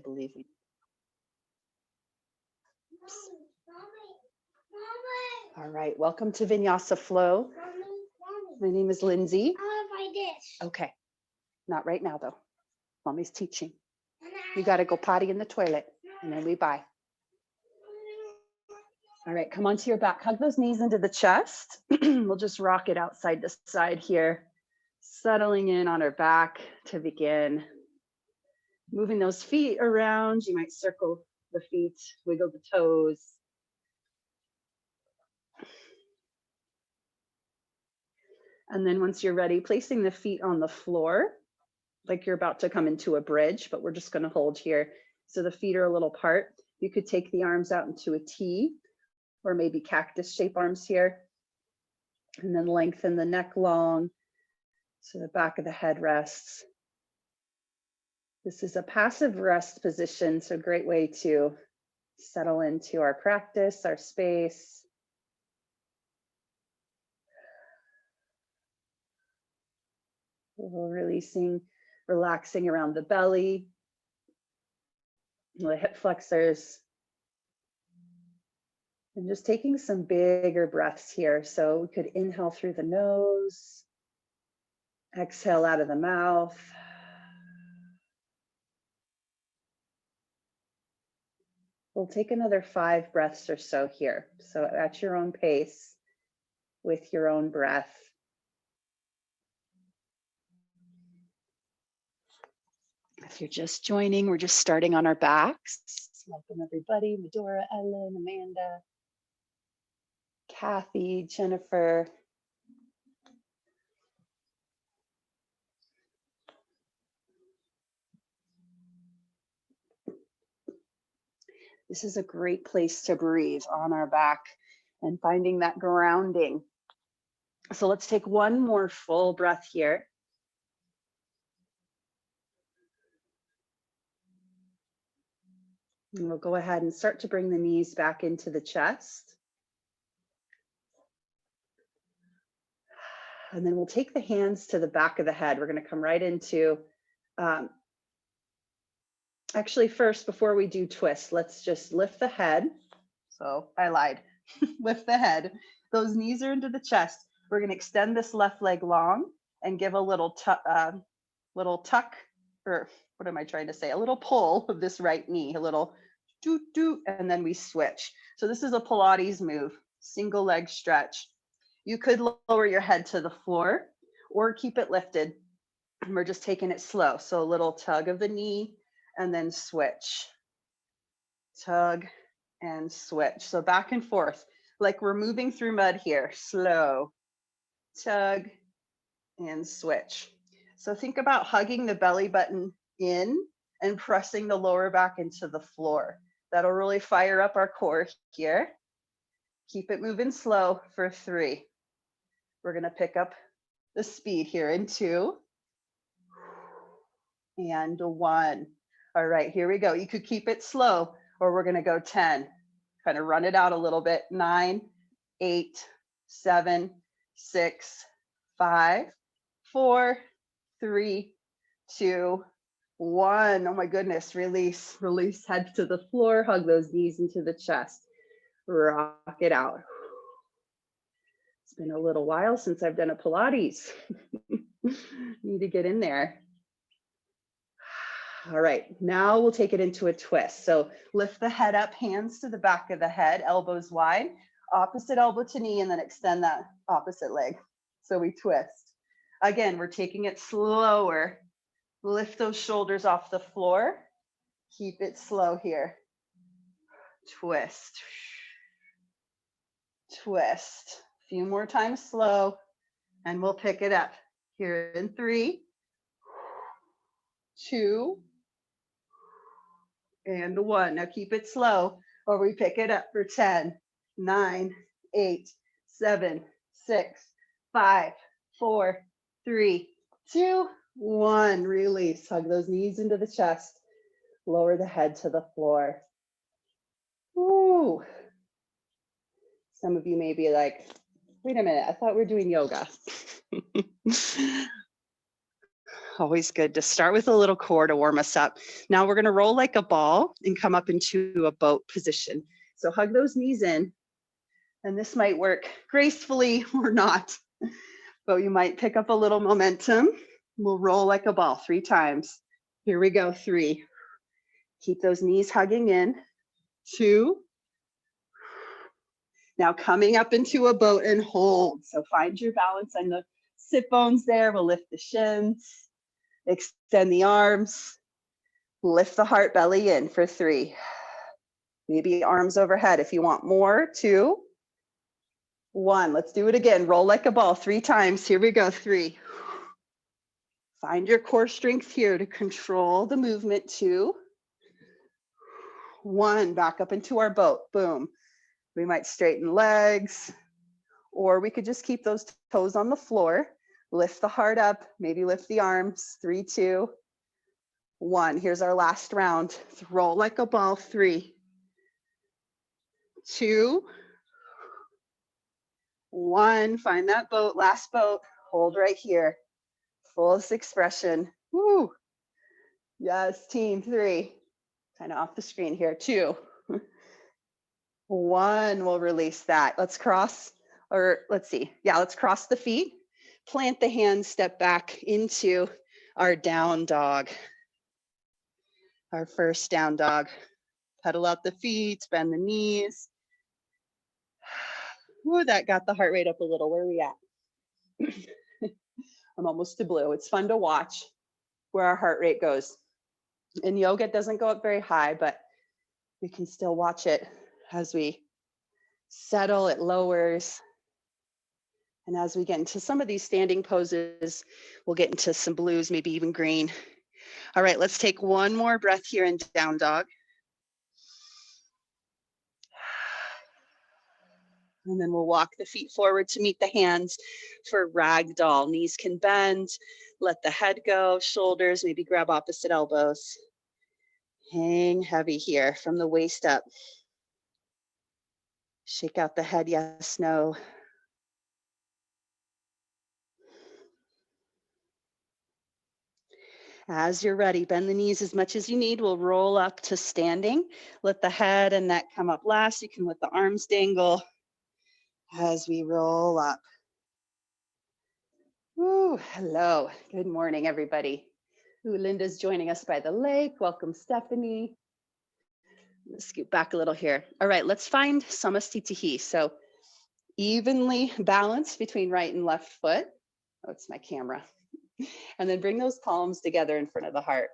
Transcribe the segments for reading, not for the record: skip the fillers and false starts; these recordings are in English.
believe. All right, welcome to Vinyasa Flow. My name is Lindsay. Okay, not right now though. Mommy's teaching. You got to go potty in the toilet and then we bye. All right, come onto your back. Hug those knees into the chest. We'll just rock it outside to side here. Settling in on our back to begin. Moving those feet around. You might circle the feet, wiggle the toes. And then once you're ready, placing the feet on the floor, like you're about to come into a bridge, but we're just going to hold here. So the feet are a little apart. You could take the arms out into a T, or maybe cactus shape arms here. And then lengthen the neck long so the back of the head rests. This is a passive rest position, so great way to settle into our practice, our space. We're releasing, relaxing around the belly, the hip flexors. And just taking some bigger breaths here. So we could inhale through the nose, exhale out of the mouth. We'll take another 5 breaths or so here. So at your own pace, with your own breath. If you're just joining, we're just starting on our backs. Welcome everybody, Medora, Ellen, Amanda, Kathy, Jennifer. This is a great place to breathe on our back and finding that grounding. So let's take one more full breath here. And we'll go ahead and start to bring the knees back into the chest. And then we'll take the hands to the back of the head. We're going to come right into, actually first, before we do twist, let's just lift the head. So I lied, lift the head. Those knees are into the chest. We're going to extend this left leg long and give a little tuck, or what am I trying to say? A little pull of this right knee, a little doot, doot, and then we switch. So this is a Pilates move, single leg stretch. You could lower your head to the floor or keep it lifted. And we're just taking it slow. So a little tug of the knee and then switch. Tug and switch. So back and forth, like we're moving through mud here. Slow, tug and switch. So think about hugging the belly button in and pressing the lower back into the floor. That'll really fire up our core here. Keep it moving slow for 3. We're going to pick up the speed here in 2 and 1. All right, here we go. You could keep it slow, or we're going to go 10. Kind of run it out a little bit. 9, 8, 7, 6, 5, 4, 3, 2, 1. Oh my goodness, release, release, head to the floor, hug those knees into the chest. Rock it out. It's been a little while since I've done a Pilates. Need to get in there. All right, now we'll take it into a twist. So lift the head up, hands to the back of the head, elbows wide, opposite elbow to knee, and then extend that opposite leg. So we twist. Again, we're taking it slower. Lift those shoulders off the floor. Keep it slow here. Twist. Twist. A few more times slow, and we'll pick it up here in 3, 2, and 1. Now keep it slow, or we pick it up for 10, 9, 8, 7, 6, 5, 4, 3, 2, 1. Release. Hug those knees into the chest. Lower the head to the floor. Ooh. Some of you may be like, wait a minute, I thought we were doing yoga. Always good to start with a little core to warm us up. Now we're going to roll like a ball and come up into a boat position. So hug those knees in, and this might work gracefully or not, but you might pick up a little momentum. We'll roll like a ball 3 times. Here we go, 3. Keep those knees hugging in. 2. Now coming up into a boat and hold. So find your balance on the sit bones there. We'll lift the shins, extend the arms, lift the heart belly in for 3. Maybe arms overhead if you want more. 2, 1. Let's do it again. Roll like a ball 3 times. Here we go. 3. Find your core strength here to control the movement. 2, 1. Back up into our boat. Boom. We might straighten legs, or we could just keep those toes on the floor. Lift the heart up, maybe lift the arms. 3, 2, 1. Here's our last round. Roll like a ball. 3, 2, 1. Find that boat, last boat. Hold right here. Fullest expression. Woo. Yes, team. 3. Kind of off the screen here. 2, 1. We'll release that. Let's cross, or let's see. Yeah, let's cross the feet. Plant the hands, step back into our down dog. Our first down dog. Pedal out the feet, bend the knees. Ooh, that got the heart rate up a little. Where are we at? I'm almost to blue. It's fun to watch where our heart rate goes. In yoga, it doesn't go up very high, but we can still watch it as we settle, it lowers. And as we get into some of these standing poses, we'll get into some blues, maybe even green. All right, let's take one more breath here in down dog. And then we'll walk the feet forward to meet the hands for ragdoll. Knees can bend, let the head go, shoulders, maybe grab opposite elbows. Hang heavy here from the waist up. Shake out the head, yes, no. As you're ready, bend the knees as much as you need. We'll roll up to standing. Let the head and neck come up last. You can let the arms dangle as we roll up. Ooh, hello. Good morning, everybody. Ooh, Linda's joining us by the lake. Welcome, Stephanie. Let's scoot back a little here. All right, let's find Samastitihi. So evenly balanced between right and left foot. Oh, it's my camera. And then bring those palms together in front of the heart.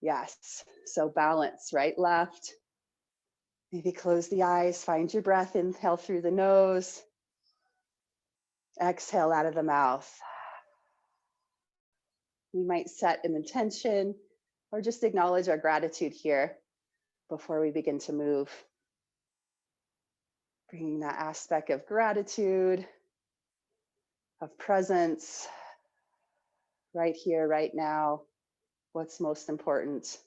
Yes, so balance, right, left. Maybe close the eyes, find your breath, inhale through the nose. Exhale out of the mouth. We might set an intention or just acknowledge our gratitude here before we begin to move. Bringing that aspect of gratitude, of presence, right here, right now. What's most important?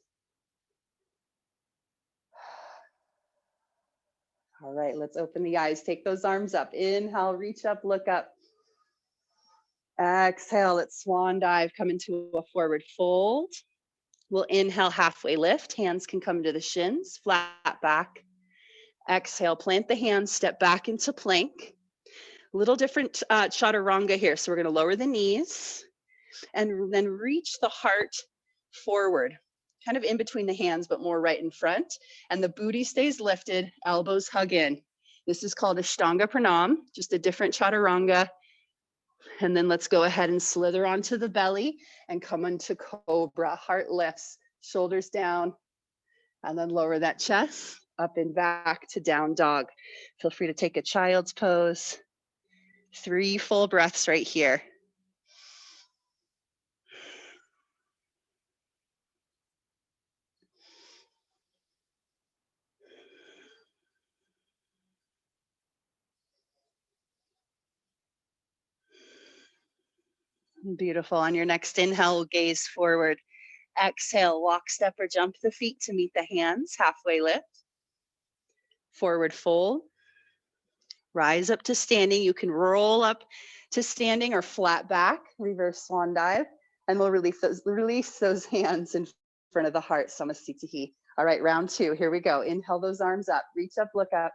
All right, let's open the eyes. Take those arms up. Inhale, reach up, look up. Exhale, let's swan dive, come into a forward fold. We'll inhale, halfway lift. Hands can come to the shins, flat back. Exhale, plant the hands, step back into plank. A little different chaturanga here. So we're going to lower the knees and then reach the heart forward, kind of in between the hands, but more right in front. And the booty stays lifted, elbows hug in. This is called Ashtanga Pranam, just a different chaturanga. And then let's go ahead and slither onto the belly and come into cobra. Heart lifts, shoulders down, and then lower that chest up and back to down dog. Feel free to take a child's pose. 3 full breaths right here. Beautiful. On your next inhale, gaze forward. Exhale, walk, step, or jump the feet to meet the hands. Halfway lift. Forward fold. Rise up to standing. You can roll up to standing or flat back, reverse swan dive, and we'll release those hands in front of the heart, Samasthitihi. All right, round 2, here we go. Inhale those arms up, reach up, look up.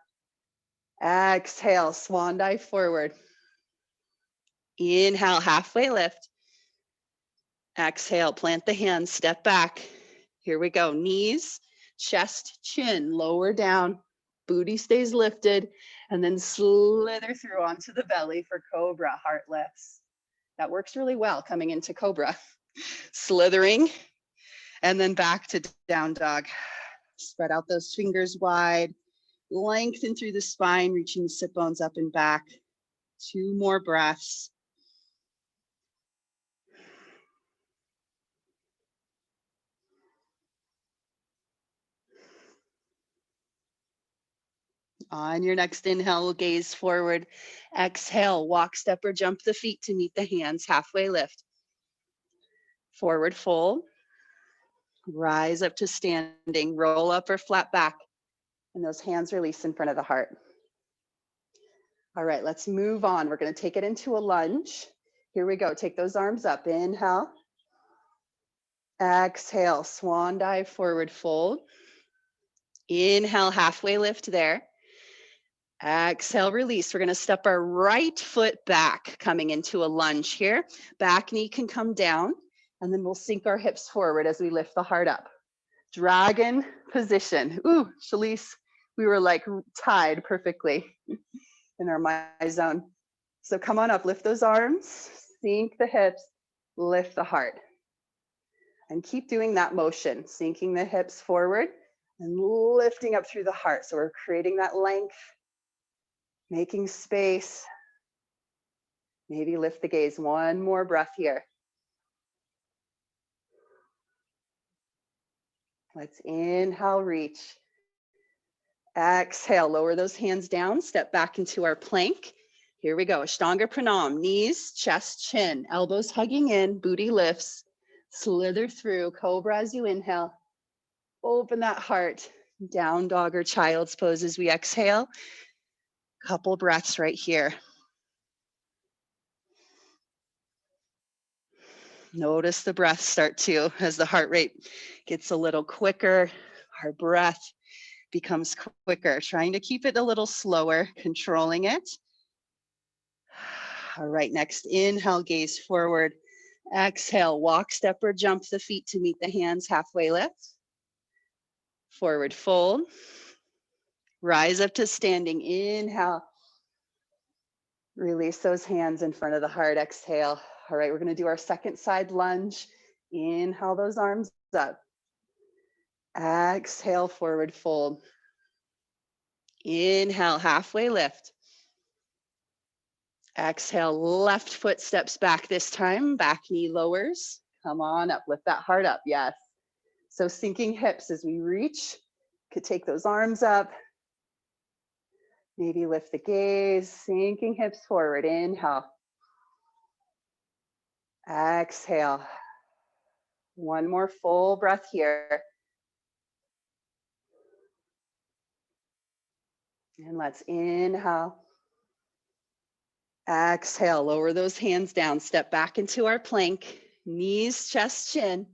Exhale, swan dive forward. Inhale, halfway lift. Exhale, plant the hands, step back. Here we go, knees, chest, chin, lower down, booty stays lifted, and then slither through onto the belly for cobra, heart lifts. That works really well coming into cobra. Slithering, and then back to down dog. Spread out those fingers wide, lengthen through the spine, reaching the sit bones up and back. 2 more breaths. On your next inhale, gaze forward. Exhale, walk, step, or jump the feet to meet the hands, halfway lift. Forward fold. Rise up to standing, roll up or flat back. And those hands release in front of the heart. All right, let's move on. We're going to take it into a lunge. Here we go. Take those arms up. Inhale. Exhale, swan dive, forward fold. Inhale, halfway lift there. Exhale, release. We're going to step our right foot back, coming into a lunge here. Back knee can come down, and then we'll sink our hips forward as we lift the heart up. Dragon position. Ooh, Shalise, we were like tied perfectly in our my zone. So come on up, lift those arms, sink the hips, lift the heart. And keep doing that motion, sinking the hips forward and lifting up through the heart. So we're creating that length, making space. Maybe lift the gaze. 1 more breath here. Let's inhale, reach. Exhale, lower those hands down, step back into our plank. Here we go, Ashtanga Pranam, knees, chest, chin, elbows hugging in, booty lifts, slither through, cobra as you inhale. Open that heart, down dog or child's pose as we exhale. Couple breaths right here. Notice the breath start to, as the heart rate gets a little quicker, our breath becomes quicker, trying to keep it a little slower, controlling it. All right, next inhale, gaze forward. Exhale, walk, step, or jump the feet to meet the hands, halfway lift. Forward fold. Rise up to standing, inhale. Release those hands in front of the heart, exhale. All right, we're gonna do our second side lunge. Inhale those arms up. Exhale, forward fold. Inhale, halfway lift. Exhale, left foot steps back this time, back knee lowers. Come on up, lift that heart up, yes. So sinking hips as we reach, could take those arms up. Maybe lift the gaze, sinking hips forward, inhale. Exhale. 1 more full breath here. And let's inhale. Exhale, lower those hands down, step back into our plank, knees, chest, chin,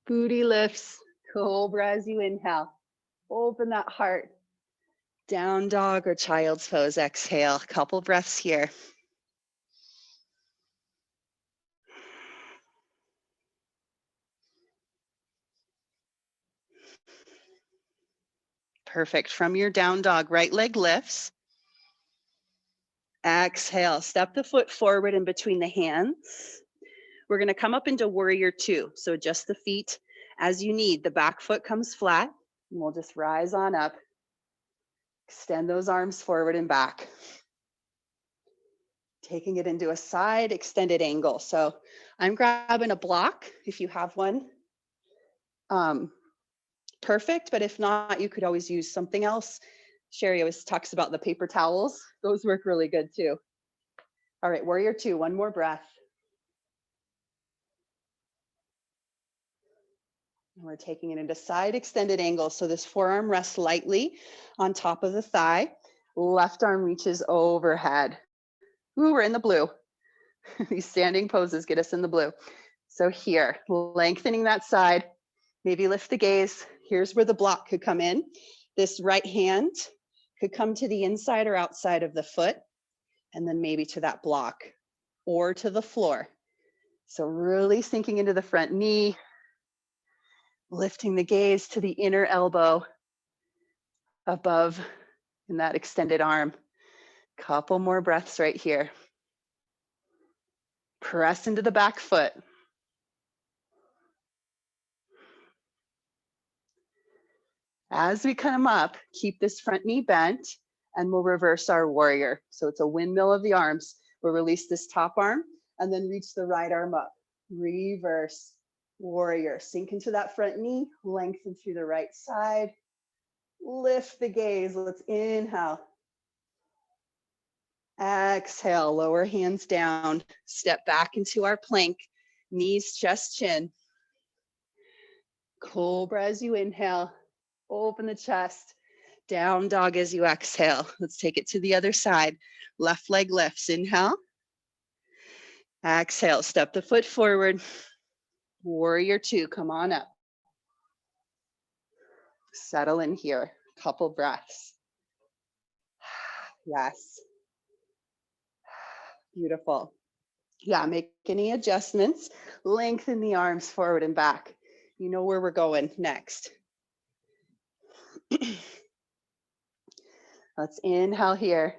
booty lifts, cobra as you inhale. Open that heart, down dog or child's pose, exhale, couple breaths here. Perfect, from your down dog, right leg lifts. Exhale, step the foot forward in between the hands. We're gonna come up into warrior 2. So adjust the feet as you need. The back foot comes flat and we'll just rise on up. Extend those arms forward and back. Taking it into a side extended angle. So I'm grabbing a block if you have one. Perfect, but if not, you could always use something else. Sherry always talks about the paper towels. Those work really good too. All right, warrior 2, 1 more breath. And we're taking it into side extended angle. So this forearm rests lightly on top of the thigh. Left arm reaches overhead. Ooh, we're in the blue. These standing poses get us in the blue. So here, lengthening that side, maybe lift the gaze. Here's where the block could come in. This right hand could come to the inside or outside of the foot, and then maybe to that block or to the floor. So really sinking into the front knee, lifting the gaze to the inner elbow above in that extended arm. Couple more breaths right here. Press into the back foot. As we come up, keep this front knee bent and we'll reverse our warrior. So it's a windmill of the arms. We'll release this top arm and then reach the right arm up. Reverse warrior. Sink into that front knee, lengthen through the right side. Lift the gaze. Let's inhale. Exhale, lower hands down. Step back into our plank. Knees, chest, chin. Cobra as you inhale. Open the chest. Down dog as you exhale. Let's take it to the other side. Left leg lifts. Inhale. Exhale. Step the foot forward. Warrior two. Come on up. Settle in here. Couple breaths. Yes. Beautiful. Yeah, make any adjustments. Lengthen the arms forward and back. You know where we're going next. Let's inhale here.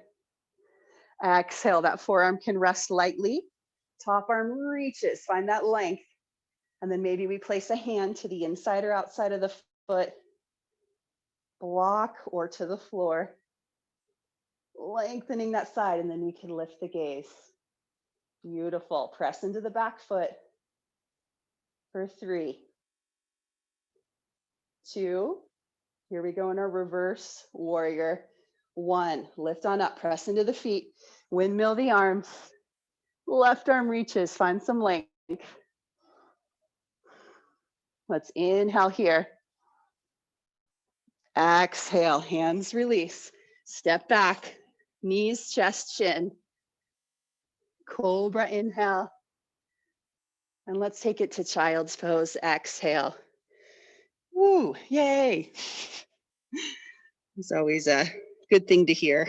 Exhale, that forearm can rest lightly. Top arm reaches, find that length. And then maybe we place a hand to the inside or outside of the foot, block or to the floor. Lengthening that side, and then we can lift the gaze. Beautiful. Press into the back foot for 3, 2. Here we go in our reverse warrior. 1, lift on up, press into the feet, windmill the arms, left arm reaches, find some length. Let's inhale here. Exhale, hands release. Step back, knees, chest, chin. Cobra inhale. And let's take it to child's pose, exhale. Woo, yay. It's always a good thing to hear.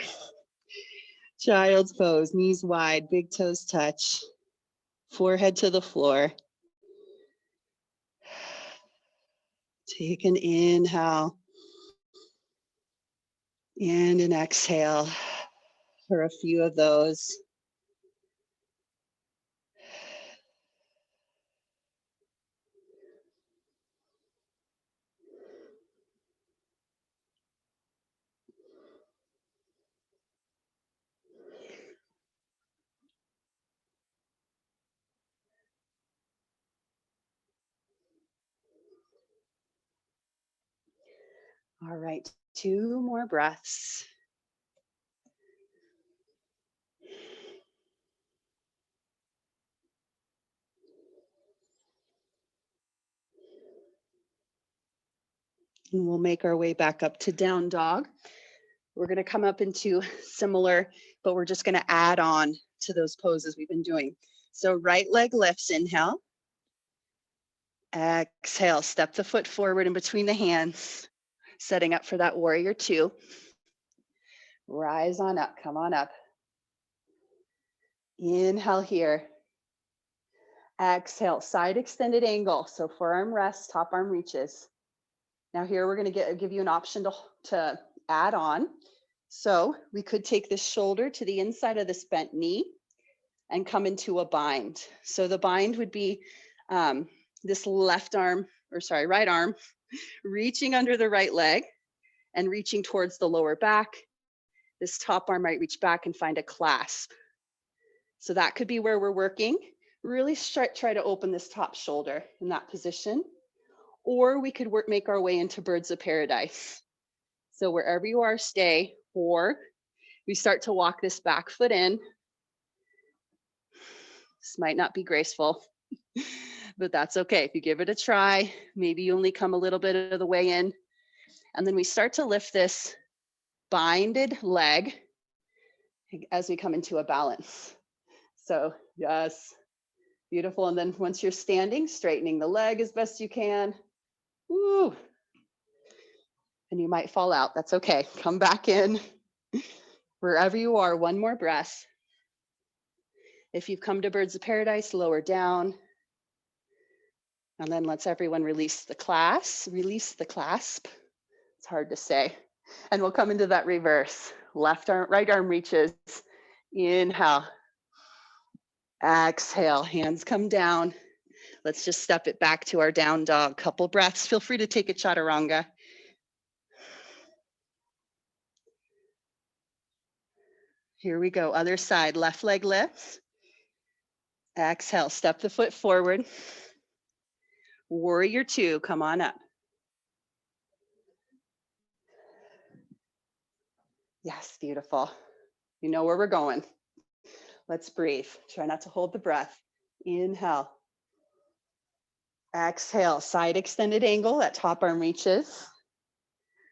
Child's pose, knees wide, big toes touch, forehead to the floor. Take an inhale and an exhale for a few of those. All right, 2 more breaths. And we'll make our way back up to down dog. We're going to come up into similar, but we're just going to add on to those poses we've been doing. So right leg lifts, inhale. Exhale, step the foot forward in between the hands, setting up for that warrior 2. Rise on up, come on up. Inhale here. Exhale, side extended angle. So forearm rests, top arm reaches. Now here we're going to give you an option to add on. So we could take this shoulder to the inside of this bent knee and come into a bind. So the bind would be this right arm reaching under the right leg and reaching towards the lower back. This top arm might reach back and find a clasp. So that could be where we're working. Really try to open this top shoulder in that position. Or we could make our way into birds of paradise. So wherever you are, stay. Or we start to walk this back foot in. This might not be graceful, but that's okay. If you give it a try, maybe you only come a little bit of the way in. And then we start to lift this binded leg as we come into a balance. So yes, beautiful. And then once you're standing, straightening the leg as best you can. Woo. And you might fall out. That's okay. Come back in. Wherever you are, one more breath. If you've come to Birds of Paradise, lower down. And then let's everyone release the clasp. It's hard to say. And we'll come into that reverse. Left arm, right arm reaches. Inhale. Exhale, hands come down. Let's just step it back to our down dog. Couple breaths. Feel free to take a chaturanga. Here we go. Other side. Left leg lifts. Exhale. Step the foot forward. Warrior two. Come on up. Yes, beautiful. You know where we're going. Let's breathe. Try not to hold the breath. Inhale. Exhale. Side extended angle. That top arm reaches.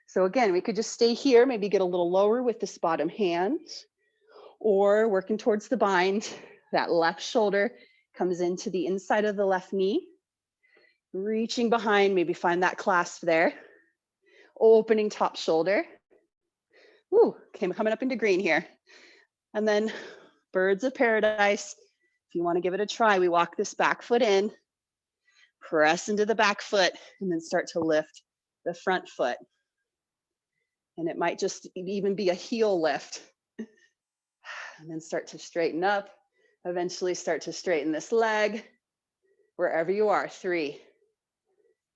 So again, we could just stay here, maybe get a little lower with this bottom hand, or working towards the bind. That left shoulder comes into the inside of the left knee. Reaching behind, maybe find that clasp there. Opening top shoulder. Ooh, coming up into green here. And then Birds of Paradise. If you want to give it a try, we walk this back foot in, press into the back foot, and then start to lift the front foot. And it might just even be a heel lift. And then start to straighten up. Eventually start to straighten this leg. Wherever you are, 3.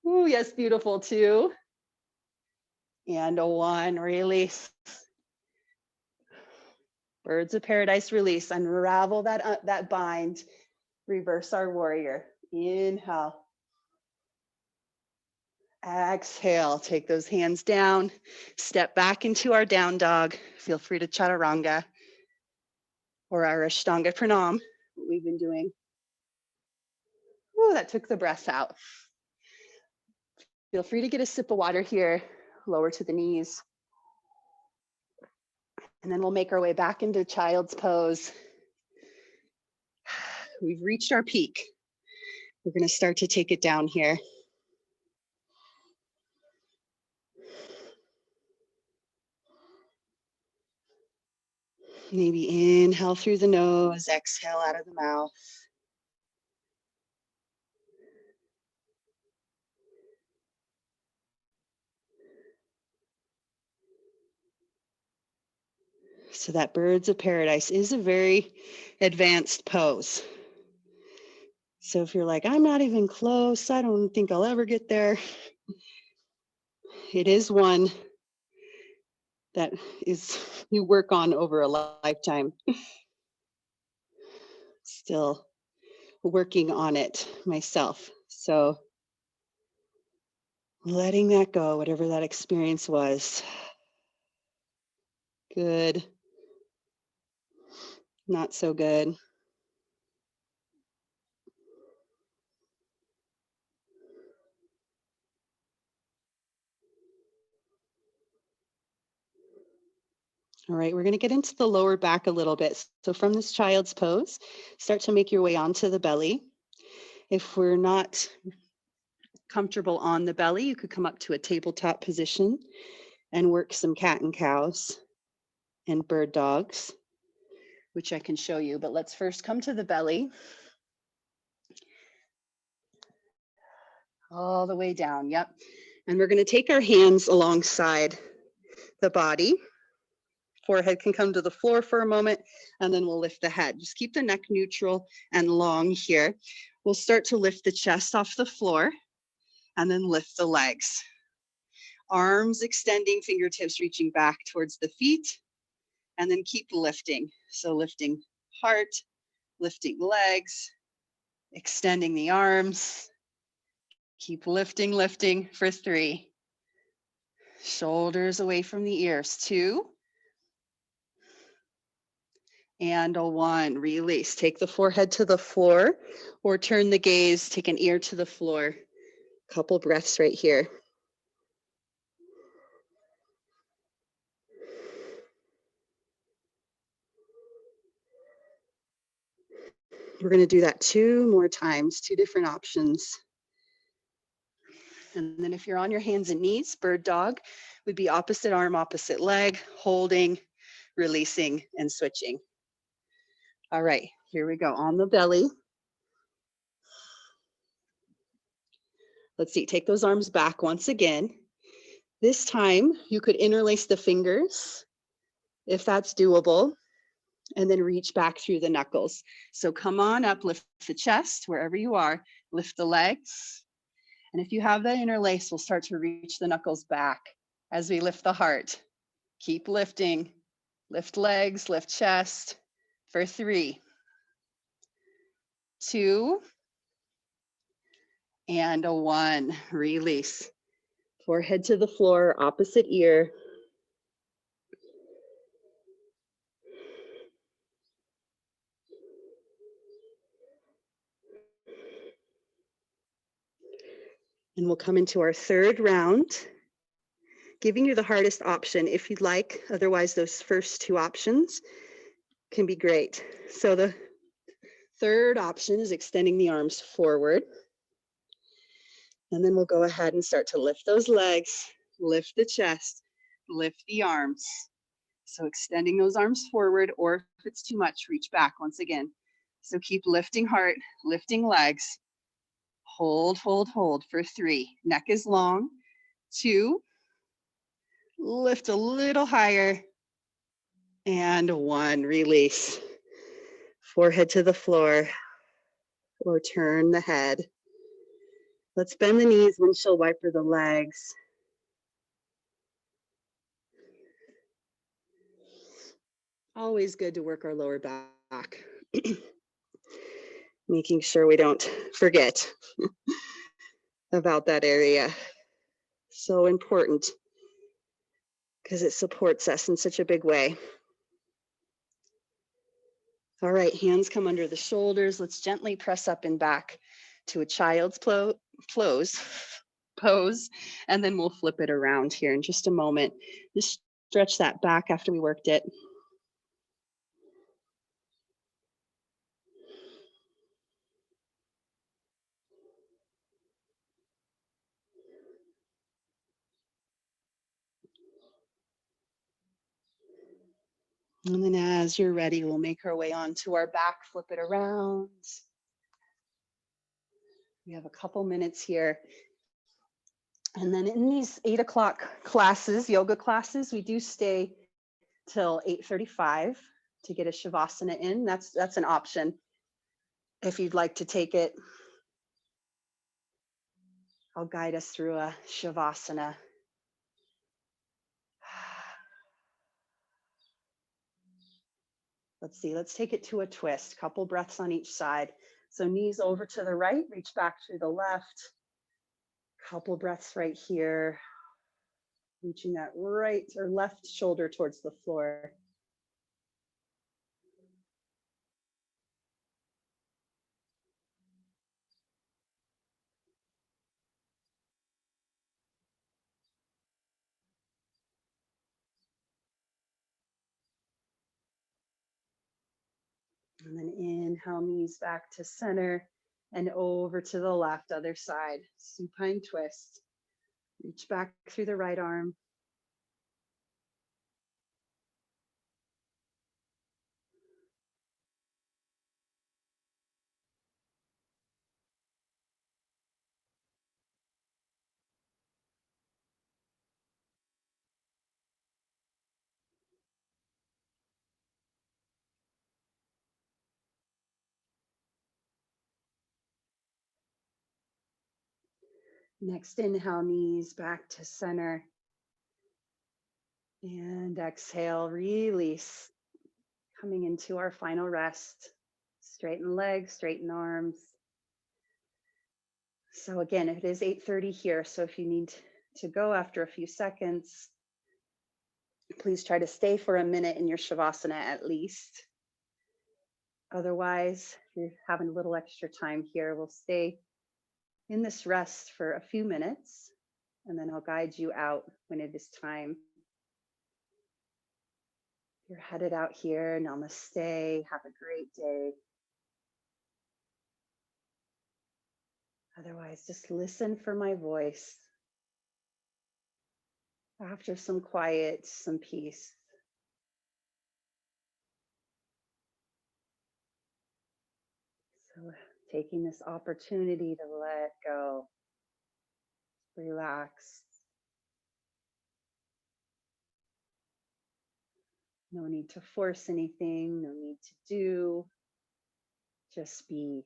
Ooh, yes, beautiful, 2. And a 1, release. Birds of Paradise, release. Unravel that bind. Reverse our warrior. Inhale. Exhale, take those hands down. Step back into our down dog. Feel free to chaturanga or our Ashtanga pranam, what we've been doing. Ooh, that took the breath out. Feel free to get a sip of water here, lower to the knees. And then we'll make our way back into child's pose. We've reached our peak. We're going to start to take it down here. Maybe inhale through the nose, exhale out of the mouth. So that Birds of Paradise is a very advanced pose. So if you're like, I'm not even close, I don't think I'll ever get there. It is one that is you work on over a lifetime. Still working on it myself. So letting that go, whatever that experience was. Good. Not so good. All right, we're going to get into the lower back a little bit. So from this child's pose, start to make your way onto the belly. If we're not comfortable on the belly, you could come up to a tabletop position and work some cat and cows and bird dogs, which I can show you. But let's first come to the belly. All the way down, yep. And we're going to take our hands alongside the body. Forehead can come to the floor for a moment, and then we'll lift the head. Just keep the neck neutral and long here. We'll start to lift the chest off the floor, and then lift the legs. Arms extending, fingertips reaching back towards the feet, and then keep lifting. So lifting heart, lifting legs, extending the arms. Keep lifting, lifting for 3. Shoulders away from the ears, 2. And a 1, release. Take the forehead to the floor or turn the gaze, take an ear to the floor. Couple breaths right here. We're going to do that 2 more times, 2 different options. And then if you're on your hands and knees, bird dog would be opposite arm, opposite leg, holding, releasing, and switching. All right, here we go. On the belly. Let's see, take those arms back once again. This time you could interlace the fingers if that's doable, and then reach back through the knuckles. So come on up, lift the chest wherever you are, lift the legs. And if you have that interlace, we'll start to reach the knuckles back as we lift the heart. Keep lifting, lift legs, lift chest for 3, 2, and a 1. Release. Forehead to the floor, opposite ear. And we'll come into our 3rd round, giving you the hardest option if you'd like. Otherwise, those first 2 options can be great. So the 3rd option is extending the arms forward. And then we'll go ahead and start to lift those legs, lift the chest, lift the arms. So extending those arms forward, or if it's too much, reach back once again. So keep lifting heart, lifting legs. Hold, hold, hold for 3. Neck is long. 2. Lift a little higher. And 1. Release. Forehead to the floor, or turn the head. Let's bend the knees, windshield wiper the legs. Always good to work our lower back. Making sure we don't forget about that area. So important because it supports us in such a big way. All right, hands come under the shoulders. Let's gently press up and back to a child's pose, and then we'll flip it around here in just a moment. Just stretch that back after we worked it. And then as you're ready, we'll make our way onto our back, flip it around. We have a couple minutes here. And then in these 8 o'clock classes, yoga classes, we do stay till 8:35 to get a Shavasana in. That's an option if you'd like to take it. I'll guide us through a Shavasana. Let's see, let's take it to a twist. Couple breaths on each side. So knees over to the right, reach back through the left. Couple breaths right here. Reaching that right or left shoulder towards the floor. And then inhale, knees back to center and over to the left, other side. Supine twist. Reach back through the right arm. Next inhale, knees back to center. And exhale, release. Coming into our final rest. Straighten legs, straighten arms. So again, it is 8:30 here. So if you need to go after a few seconds, please try to stay for a minute in your Shavasana at least. Otherwise, if you're having a little extra time here, we'll stay in this rest for a few minutes, and then I'll guide you out when it is time. You're headed out here. Namaste. Have a great day. Otherwise, just listen for my voice. After some quiet, some peace. So taking this opportunity to let go, relax. No need to force anything, no need to do, just be.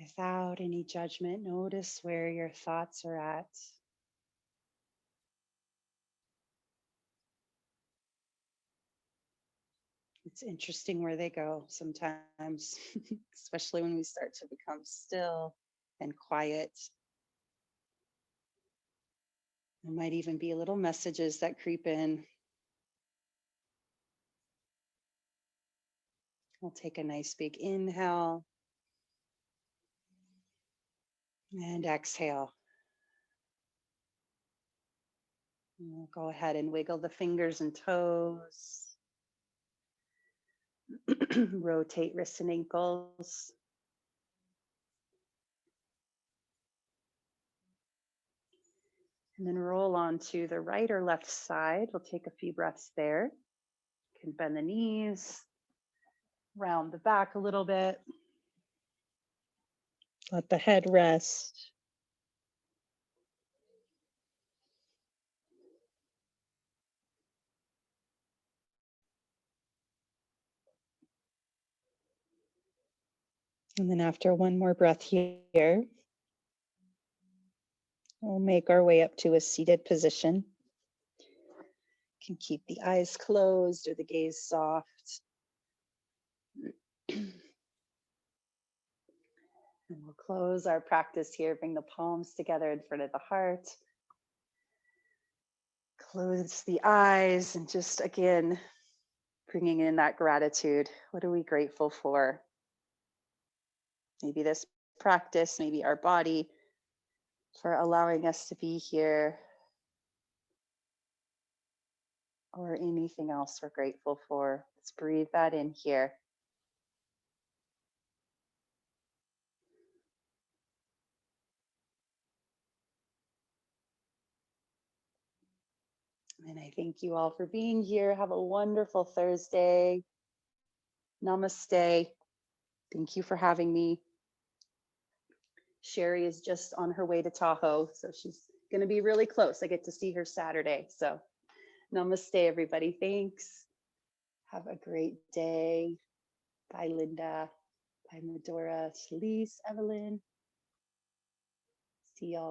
Without any judgment, notice where your thoughts are at. It's interesting where they go sometimes, especially when we start to become still and quiet. There might even be little messages that creep in. We'll take a nice big inhale and exhale. And we'll go ahead and wiggle the fingers and toes. Rotate wrists and ankles. And then roll on to the right or left side. We'll take a few breaths there. You can bend the knees, round the back a little bit. Let the head rest. And then after one more breath here, we'll make our way up to a seated position. You can keep the eyes closed or the gaze soft. And we'll close our practice here. Bring the palms together in front of the heart. Close the eyes and just again, bringing in that gratitude. What are we grateful for? Maybe this practice, maybe our body, for allowing us to be here, or anything else we're grateful for. Let's breathe that in here. And I thank you all for being here. Have a wonderful Thursday. Namaste. Thank you for having me. Sherry is just on her way to Tahoe, so she's going to be really close. I get to see her Saturday. So namaste, everybody. Thanks. Have a great day. Bye, Linda. Bye, Medora, Shalise, Evelyn. See y'all.